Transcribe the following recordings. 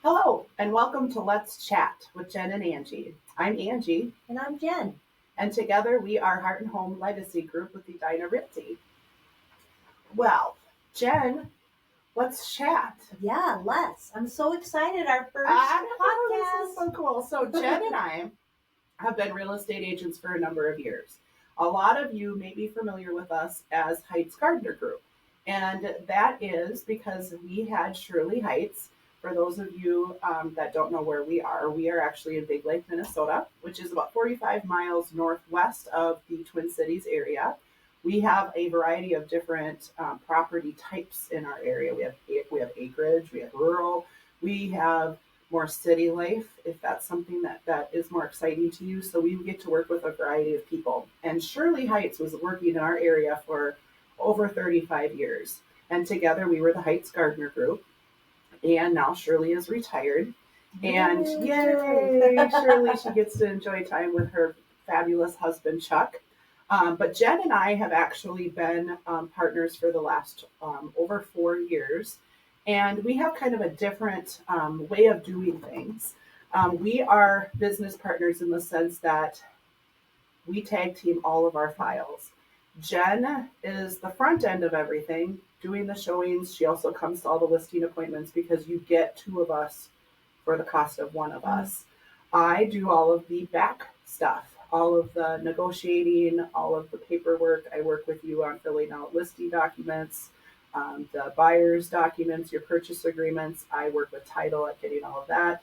Hello, and welcome to Let's Chat with Jen and Angie. I'm Angie, And I'm Jen. and together we are Heart and Home Legacy Group with Edina Realty. Well, Jen, let's chat. Yeah, let's. I'm so excited. Our first This is podcast. so cool. So, Jen and I have been real estate agents for a number of years. A lot of you may be familiar with us as Heights Gardner Group, and that is because we had Shirley Heights. For those of you that don't know where we are actually in Big Lake, Minnesota, which is about 45 miles northwest of the Twin Cities area. We have a variety of different property types in our area. We have acreage, we have rural, we have more city life, if that's something that is more exciting to you. So we get to work with a variety of people. And Shirley Heights was working in our area for over 35 years. And together we were the Heights Gardner Group. And now Shirley is retired. And yay, Shirley, she gets to enjoy time with her fabulous husband, Chuck. But Jen and I have actually been partners for the last over 4 years. And we have kind of a different way of doing things. We are business partners in the sense that we tag team all of our files. Jen is the front end of everything, doing the showings. She also comes to all the listing appointments because you get two of us for the cost of one of us. I do all of the back stuff, all of the negotiating, all of the paperwork. I work with you on filling out listing documents, the buyer's documents, your purchase agreements. I work with title at getting all of that.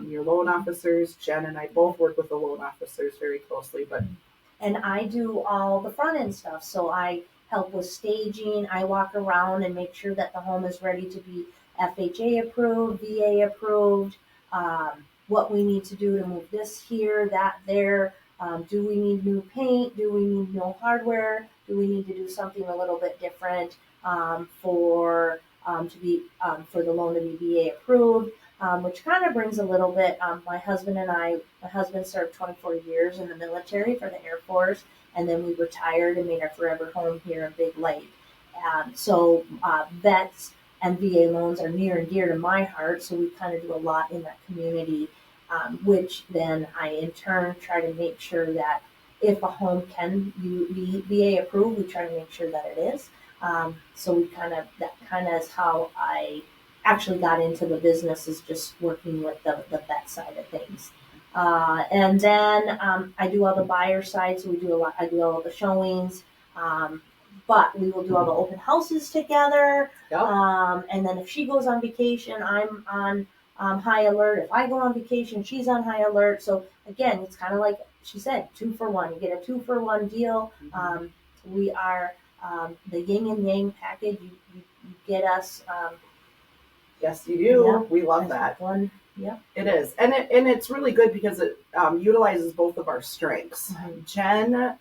Your loan officers, Jen and I both work with the loan officers very closely, but And I do all the front end stuff. So I help with staging. I walk around and make sure that the home is ready to be FHA approved, VA approved, what we need to do to move this here, that there. Do we need new paint? Do we need new hardware? Do we need to do something a little bit different for the loan to be VA approved? Which kind of brings a little bit. My husband served 24 years in the military for the Air Force, and then we retired and made our forever home here in Big Lake. So vets and VA loans are near and dear to my heart, so we kind of do a lot in that community, which then I in turn try to make sure that if a home can be VA approved, we try to make sure that it is. So that kind of is how I actually got into the business, is just working with the vet side of things. And then I do all the buyer side, so I do all the showings, but we will do all the open houses together. Yep. And then if she goes on vacation, I'm on high alert. If I go on vacation, she's on high alert. So again, it's kind of like she said, 2 for 1. You get a 2 for 1 deal. We are the yin and yang package. You get us. Yes, you do. Yeah, we love that. One, yeah. It is, and it's really good because it utilizes both of our strengths. Mm-hmm. Jen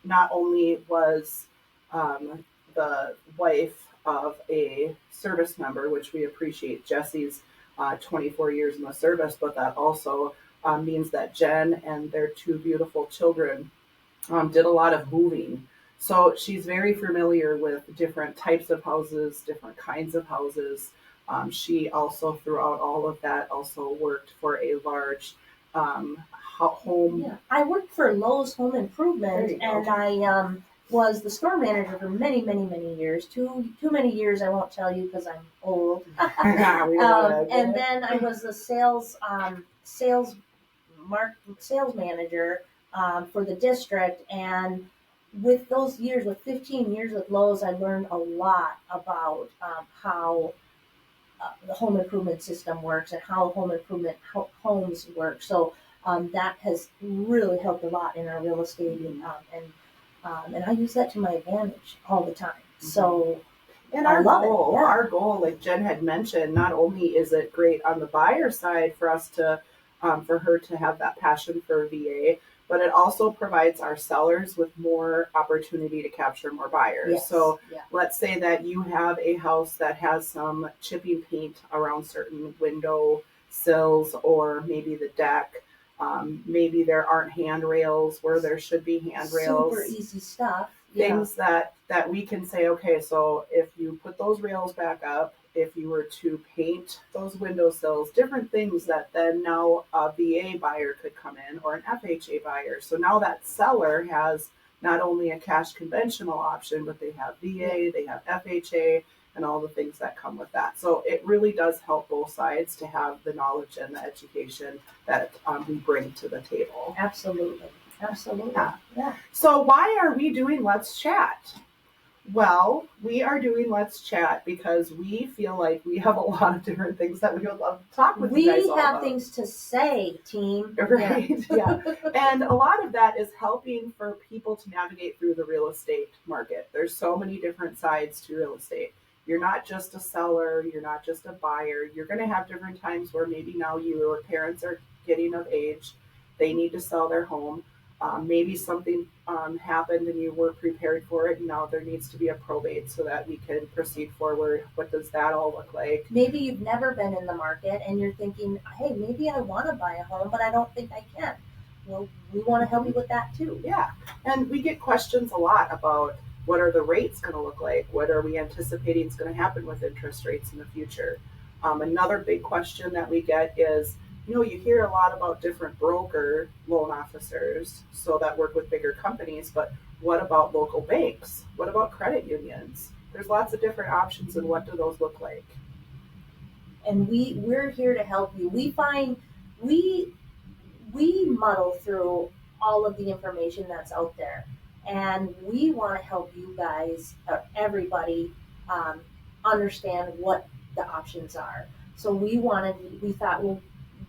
not only was the wife of a service member, which we appreciate Jesse's 24 years in the service, but that also means that Jen and their 2 beautiful children did a lot of moving. So she's very familiar with different types of houses, different kinds of houses. She also, throughout all of that, also worked for a large home. Yeah, I worked for Lowe's Home Improvement, and I was the store manager for many, many, many years. Too many years, I won't tell you because I'm old. And then I was the sales manager for the district, and with those years, with 15 years with Lowe's, I learned a lot about how the home improvement system works and how home improvement homes work. So that has really helped a lot in our real estate, and I use that to my advantage all the time. So, and our goal, like Jen had mentioned, not only is it great on the buyer side for us to, for her to have that passion for VA, but it also provides our sellers with more opportunity to capture more buyers. Yes. So let's say that you have a house that has some chipping paint around certain window sills or maybe the deck. Maybe there aren't handrails where there should be handrails. Super easy stuff. Things that we can say, okay, so if you put those rails back up if you were to paint those windowsills, different things that then now a VA buyer could come in or an FHA buyer. So now that seller has not only a cash conventional option, but they have VA, they have FHA, and all the things that come with that. So it really does help both sides to have the knowledge and the education that we bring to the table. Absolutely. Absolutely. Yeah. So why are we doing Let's Chat? Well, we are doing Let's Chat because we feel like we have a lot of different things that we would love to talk with you guys all about. We have things to say, team. Right, yeah. And a lot of that is helping for people to navigate through the real estate market. There's so many different sides to real estate. You're not just a seller, you're not just a buyer. You're going to have different times where maybe now your parents are getting of age, they need to sell their home. Maybe something happened and you weren't prepared for it, and now there needs to be a probate so that we can proceed forward. What does that all look like? Maybe you've never been in the market and you're thinking, hey, maybe I want to buy a home, but I don't think I can. Well, we want to help you with that too. Yeah, and we get questions a lot about what are the rates going to look like? What are we anticipating is going to happen with interest rates in the future? Another big question that we get is, you hear a lot about different broker loan officers, so that work with bigger companies, but what about local banks? What about credit unions? There's lots of different options, and what do those look like? And we're here to help you. We find we muddle through all of the information that's out there, and we want to help you guys, everybody, understand what the options are. So we thought, well,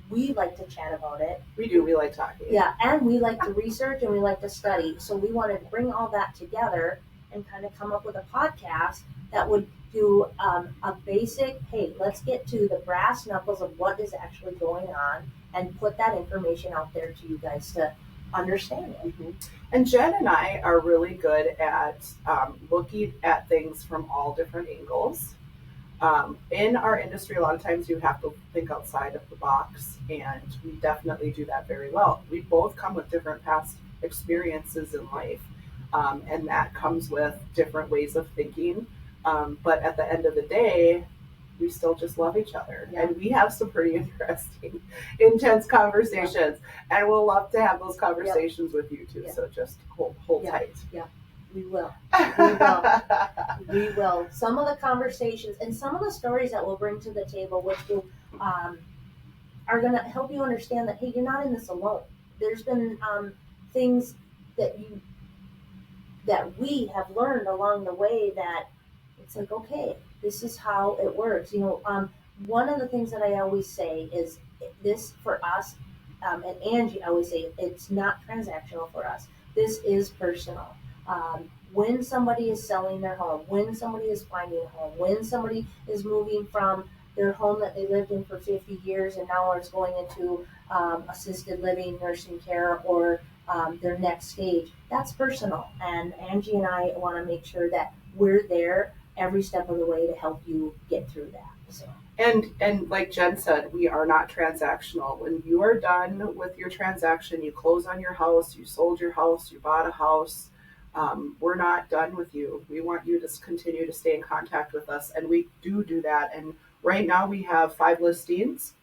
we like to chat about it. We do. We like talking. Yeah, and we like to research and we like to study. So we wanted to bring all that together and kind of come up with a podcast that would do a basic, hey, let's get to the brass knuckles of what is actually going on and put that information out there to you guys to understand it. Mm-hmm. And Jen and I are really good at looking at things from all different angles. In our industry, a lot of times you have to think outside of the box, and we definitely do that very well. We both come with different past experiences in life, and that comes with different ways of thinking. But at the end of the day, we still just love each other. Yeah. And we have some pretty interesting, intense conversations, and we'll love to have those conversations with you too. So just hold tight. Yeah. We will. We will. Some of the conversations and some of the stories that we'll bring to the table, which will, are going to help you understand that, hey, you're not in this alone. There's been things that we have learned along the way that it's like, okay, this is how it works. One of the things that I always say is this for us, and Angie always say, it's not transactional for us. This is personal. When somebody is selling their home, when somebody is finding a home, when somebody is moving from their home that they lived in for 50 years and now is going into assisted living, nursing care, or their next stage, that's personal. And Angie and I want to make sure that we're there every step of the way to help you get through that. So. And like Jen said, we are not transactional. When you are done with your transaction, you close on your house, you sold your house, you bought a house, we're not done with you. We want you to continue to stay in contact with us, and we do that. And right now we have 5 listings.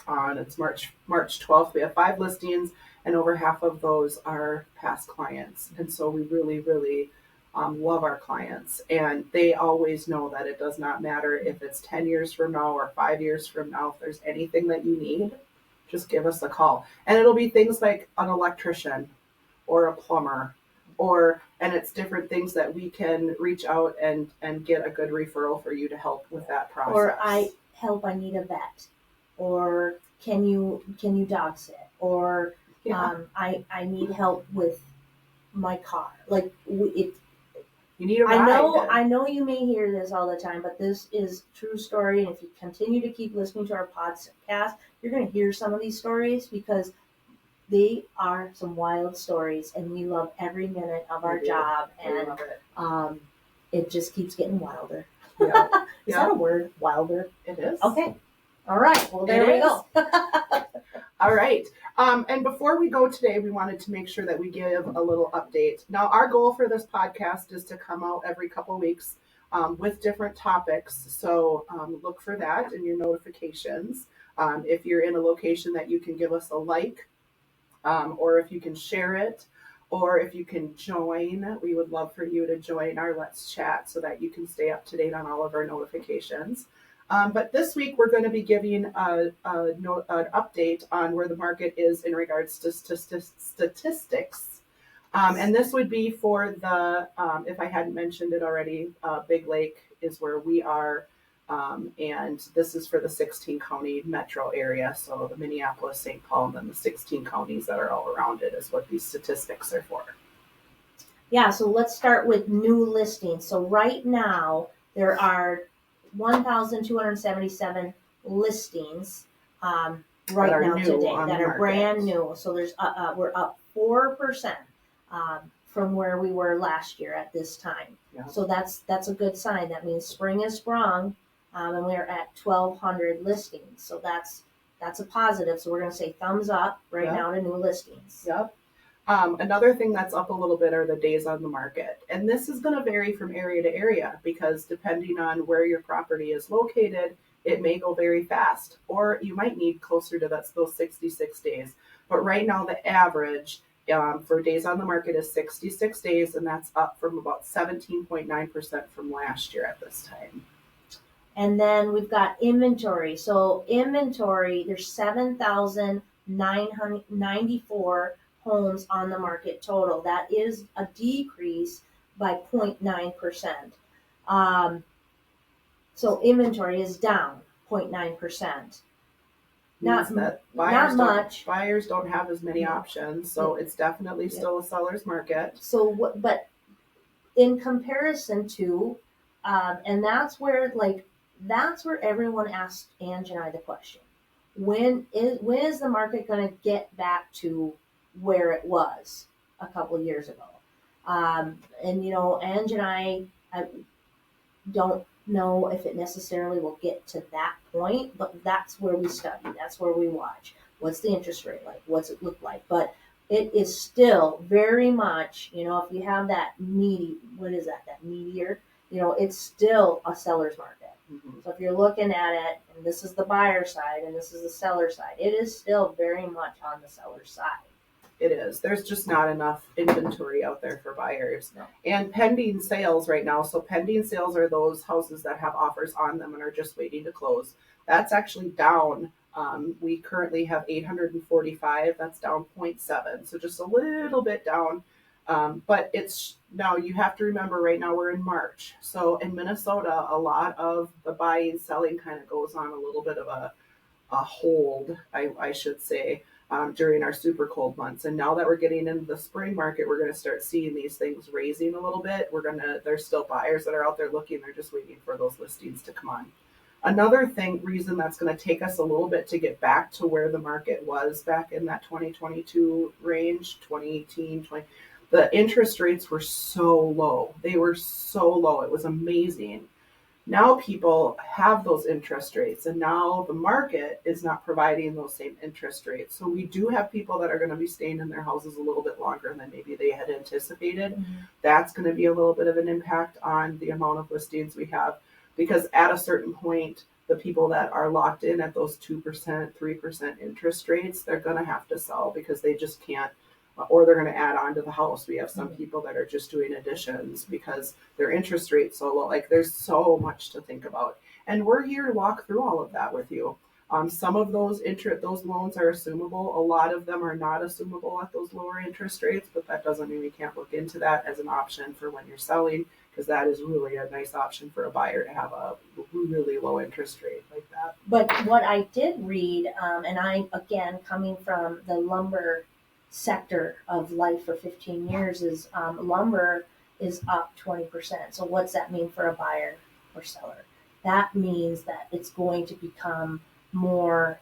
It's March 12th. We have 5 listings, and over half of those are past clients. And so we really, really love our clients, and they always know that it does not matter if it's 10 years from now or 5 years from now. If there's anything that you need, just give us a call. And it'll be things like an electrician or a plumber, and it's different things that we can reach out and get a good referral for you to help with that process. Or I need a vet, or can you dog sit, or I need help with my car. Like it. You need a ride. I know you may hear this all the time, but this is true story. And if you continue to keep listening to our podcast, you're going to hear some of these stories because they are some wild stories, and we love every minute of our job, and it just keeps getting wilder. Yeah. Is that a word? Wilder? It is. Okay. All right. Well, there we go. All right. And before we go today, we wanted to make sure that we give a little update. Now, our goal for this podcast is to come out every couple of weeks. with different topics. So look for that in your notifications. If you're in a location that you can give us a like, or if you can share it, or if you can join, we would love for you to join our Let's Chat so that you can stay up to date on all of our notifications. But this week we're going to be giving an update on where the market is in regards to statistics. And this would be for the, if I hadn't mentioned it already, Big Lake is where we are. And this is for the 16 county metro area. So the Minneapolis, St. Paul, and then the 16 counties that are all around it is what these statistics are for. Yeah, so let's start with new listings. So right now there are 1,277 listings right now today that are brand new. So there's we're up 4% from where we were last year at this time. Yeah. So that's a good sign. That means spring is sprung, and we're at 1,200 listings. So that's a positive. So we're going to say thumbs up right now to new listings. Yep. Another thing that's up a little bit are the days on the market. And this is going to vary from area to area because depending on where your property is located, it may go very fast, or you might need closer to those 66 days. But right now, the average for days on the market is 66 days, and that's up from about 17.9% from last year at this time. And then we've got inventory. So inventory, there's 7,994 homes on the market total. That is a decrease by 0.9%. So inventory is down 0.9%. Not much. Buyers don't have as many options, so it's definitely still a seller's market. So, but in comparison to, and that's where everyone asked Angie and I the question: when is the market going to get back to where it was a couple of years ago? And Angie and I don't know if it necessarily will get to that point, but that's where we study. That's where we watch. What's the interest rate like? What's it look like? But it is still very much, if you have that that meteor, it's still a seller's market. Mm-hmm. So if you're looking at it, and this is the buyer side and this is the seller side, it is still very much on the seller's side. It is. There's just not enough inventory out there for buyers. No. And pending sales right now. So pending sales are those houses that have offers on them and are just waiting to close. That's actually down. We currently have 845. That's down 0.7. So just a little bit down. But it's now you have to remember right now we're in March. So in Minnesota, a lot of the buying, selling kind of goes on a little bit of a hold, I should say. During our super cold months. And now that we're getting into the spring market, we're going to start seeing these things raising a little bit. There's still buyers that are out there looking. They're just waiting for those listings to come on. Another reason that's going to take us a little bit to get back to where the market was back in that 2022 range, 2018, the interest rates were so low. They were so low. It was amazing. Now people have those interest rates, and now the market is not providing those same interest rates. So we do have people that are going to be staying in their houses a little bit longer than maybe they had anticipated. Mm-hmm. That's going to be a little bit of an impact on the amount of listings we have, because at a certain point, the people that are locked in at those 2%, 3% interest rates, they're going to have to sell because they just can't, or they're going to add on to the house. We have some people that are just doing additions because their interest rate's so low. Like, there's so much to think about. And we're here to walk through all of that with you. Some of those loans are assumable. A lot of them are not assumable at those lower interest rates, but that doesn't mean we can't look into that as an option for when you're selling, because that is really a nice option for a buyer to have a really low interest rate like that. But what I did read, and I, again, coming from the lumber sector of life for 15 years, is lumber is up 20%. So what's that mean for a buyer or seller? That means that it's going to become more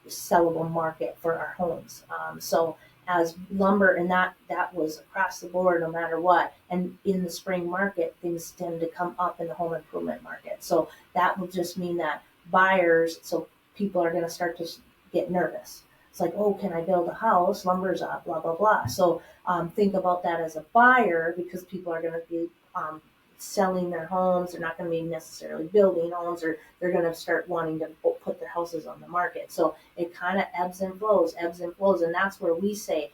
sellable market for our homes. So as lumber, and that was across the board no matter what, and in the spring market, things tend to come up in the home improvement market. So that will just mean that buyers, so people are going to start to get nervous. It's like, oh, can I build a house? Lumber's up, blah, blah, blah. So think about that as a buyer, because people are going to be selling their homes. They're not going to be necessarily building homes, or they're going to start wanting to put their houses on the market. So it kind of ebbs and flows. And that's where we say,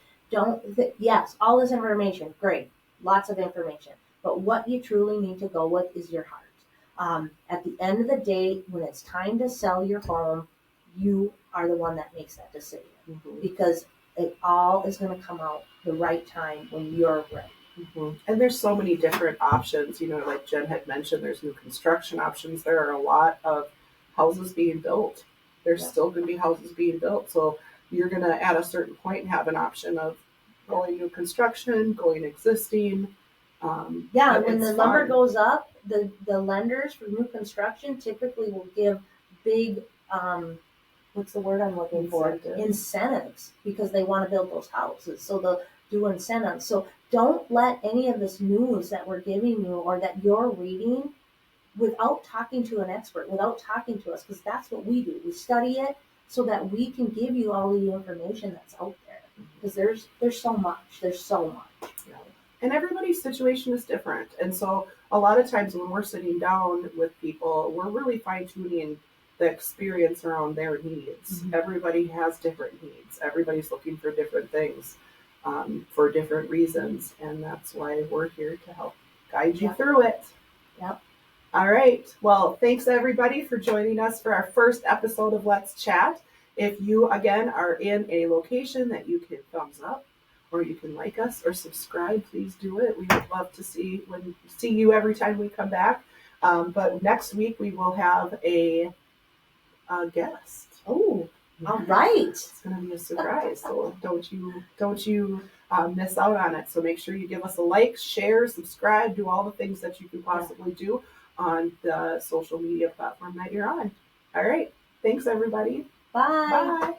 yes, all this information, great, lots of information. But what you truly need to go with is your heart. At the end of the day, when it's time to sell your home, you are the one that makes that decision, because it all is going to come out the right time when you're ready. And there's so many different options, like Jen had mentioned, there's new construction options. There are a lot of houses being built. There's still going to be houses being built. So you're going to, at a certain point, have an option of going new construction, going existing. When the number goes up, the lenders for new construction typically will give big, what's the word I'm looking for? Incentives, because they want to build those houses. So they'll do incentives. So don't let any of this news that we're giving you or that you're reading without talking to an expert, without talking to us, because that's what we do. We study it so that we can give you all the information that's out there. Because there's so much. There's so much. Yeah. And everybody's situation is different. And so a lot of times when we're sitting down with people, we're really fine-tuning the experience around their needs. Everybody has different needs. Everybody's looking for different things for different reasons. And that's why we're here to help guide you through it. Yep. All right. Well, thanks everybody for joining us for our first episode of Let's Chat. If you, again, are in a location that you can thumbs up, or you can like us or subscribe, please do it. We would love to see you every time we come back. But next week we will have a guest. Oh, all right. It's going to be a surprise. So don't you miss out on it. So make sure you give us a like, share, subscribe, do all the things that you can possibly do on the social media platform that you're on. All right. Thanks, everybody. Bye. Bye.